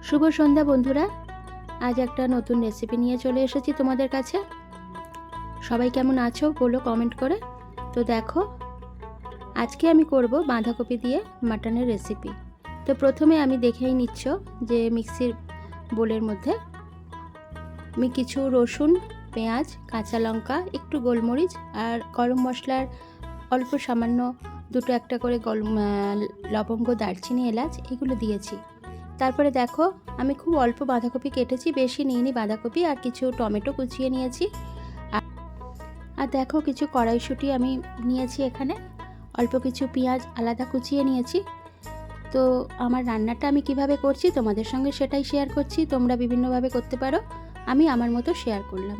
শুভ সন্ধ্যা বন্ধুরা। আজ একটা নতুন রেসিপি নিয়ে চলে এসেছি তোমাদের কাছে। সবাই কেমন আছো বলো কমেন্ট করে। তো দেখো, আজকে আমি করব বাঁধাকপি দিয়ে মাটনের রেসিপি। তো প্রথমে আমি দেখেই নিচ্ছ যে মিক্সির বোলের মধ্যে আমি কিছু রসুন, পেঁয়াজ, কাঁচা লঙ্কা, একটু গোলমরিচ আর গরম মশলার অল্প সামান্য দুটো একটা করে লবঙ্গ, দারচিনি, এলাচ এগুলো দিয়েছি। তারপরে দেখো, আমি খুব অল্প বাঁধাকপি কেটেছি, বেশি নিইনি বাঁধাকপি, আর কিছু টমেটো কুচিয়ে নিয়েছি। আর দেখো, কিছু কড়াইশুঁটি আমি নিয়েছি এখানে, অল্প কিছু পেঁয়াজ আলাদা কুচিয়ে নিয়েছি। তো আমার রান্নাটা আমি কিভাবে করছি তোমাদের সঙ্গে সেটাই শেয়ার করছি। তোমরা বিভিন্নভাবে করতে পারো, আমি আমার মতো শেয়ার করলাম।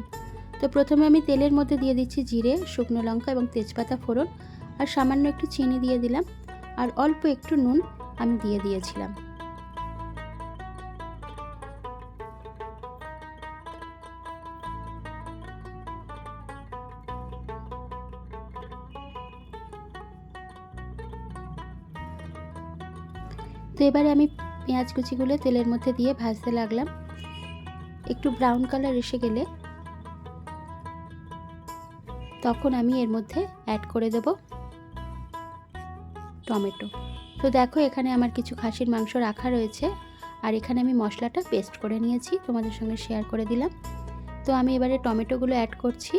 তো প্রথমে আমি তেলের মধ্যে দিয়ে দিচ্ছি জিরে, শুকনো লঙ্কা এবং তেজপাতা ফোড়ন, আর সামান্য একটু চিনি দিয়ে দিলাম, আর অল্প একটু নুন আমি দিয়ে দিয়েছিলাম। তো এবারে আমি পেঁয়াজ কুচিগুলো তেলের মধ্যে দিয়ে ভাজতে লাগলাম। একটু ব্রাউন কালার এসে গেলে তখন আমি এর মধ্যে অ্যাড করে দেব টমেটো। তো দেখো, এখানে আমার কিছু খাসির মাংস রাখা রয়েছে, আর এখানে আমি মশলাটা পেস্ট করে নিয়েছি, তোমাদের সঙ্গে শেয়ার করে দিলাম। তো আমি এবারে টমেটোগুলো অ্যাড করছি।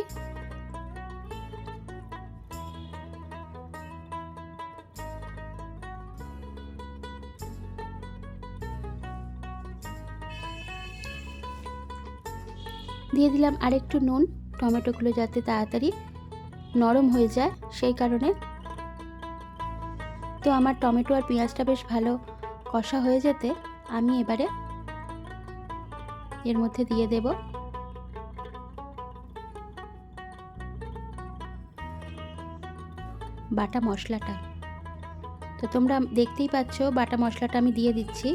দিয়ে দিলাম আরেকটু নুন, টমেটোগুলো যাতে তাড়াতাড়ি নরম হয়ে যায় সেই কারণে। তো আমার টমেটো আর পেঁয়াজটা বেশ ভালো কষা হয়ে যেতে আমি এবারে এর মধ্যে দিয়ে দেব বাটা মশলাটা। তো তোমরা দেখতেই পাচ্ছ বাটা মশলাটা আমি দিয়ে দিচ্ছি।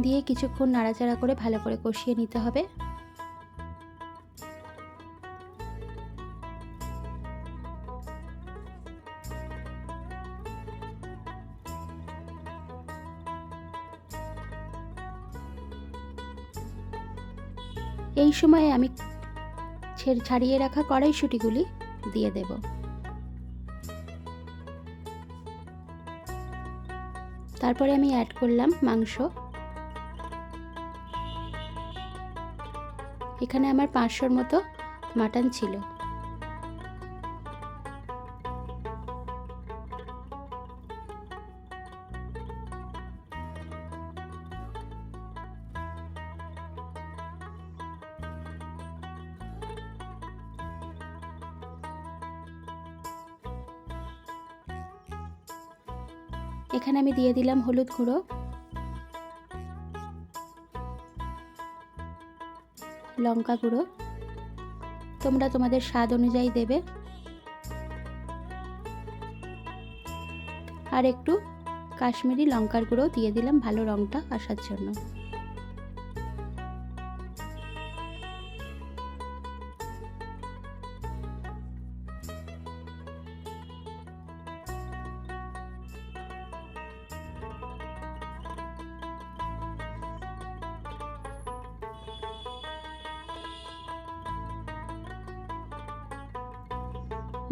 দিয়ে কিছুক্ষণ নাড়াচাড়া করে ভালো করে কষিয়ে নিতে হবে। এই সময়ে আমি ছাড়িয়ে রাখা কড়াইশুঁটিগুলি দিয়ে দেব। তারপরে আমি অ্যাড করলাম মাংস। এখানে আমার 500-র মতো মাটন ছিল। এখানে আমি দিয়ে দিলাম হলুদ গুঁড়ো, লঙ্কা গুঁড়ো, তোমরা তোমাদের স্বাদ অনুযায়ী দেবে, আর একটু কাশ্মীরি লঙ্কার গুঁড়ো দিয়ে দিলাম ভালো রঙটা আসার জন্য।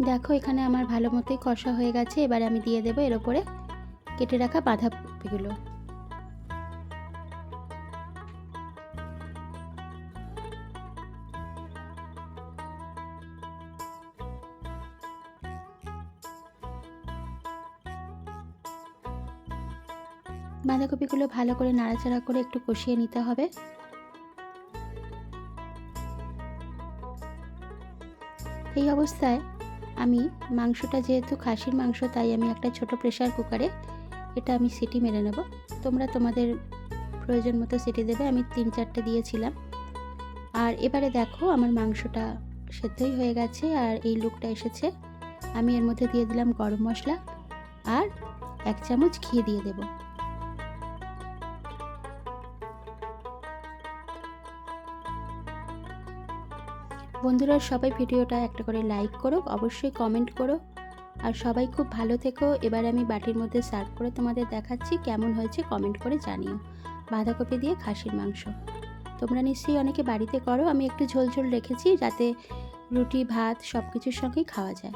দেখো, এখানে আমার ভালো মতোই কষা হয়ে গেছে। এবারে আমি দিয়ে দেবো এর ওপরে কেটে রাখা বাঁধাকপিগুলো। বাঁধাকপিগুলো ভালো করে নাড়াচাড়া করে একটু কষিয়ে নিতে হবে। এই অবস্থায় আমি মাংসটা, যেহেতু খাসির মাংস, তাই আমি একটা ছোট প্রেসার কুকারে এটা আমি সিটি মেরে নেব। তোমরা তোমাদের প্রয়োজন মতো সিটি দেবে, আমি 3-4টে দিয়েছিলাম। আর এবারে দেখো, আমার মাংসটা সেদ্ধই হয়ে গেছে আর এই লুকটা এসেছে। আমি এর মধ্যে দিয়ে দিলাম গরম মশলা আর 1 চামচ ঘি দিয়ে দেব। বন্ধুরা সবাই ভিডিওটা একটা করে লাইক করো, অবশ্যই কমেন্ট করো, আর সবাই খুব ভালো থেকো। এবার আমি বাটির মধ্যে সার্ভ করে তোমাদের দেখাচ্ছি কেমন হয়েছে, কমেন্ট করে জানিও। বাঁধাকপি দিয়ে খাসির মাংস তোমরা নিশ্চয়ই অনেকে বাড়িতে করো। আমি একটু ঝোল ঝোল রেখেছি যাতে রুটি ভাত সব কিছুর সঙ্গেই খাওয়া যায়।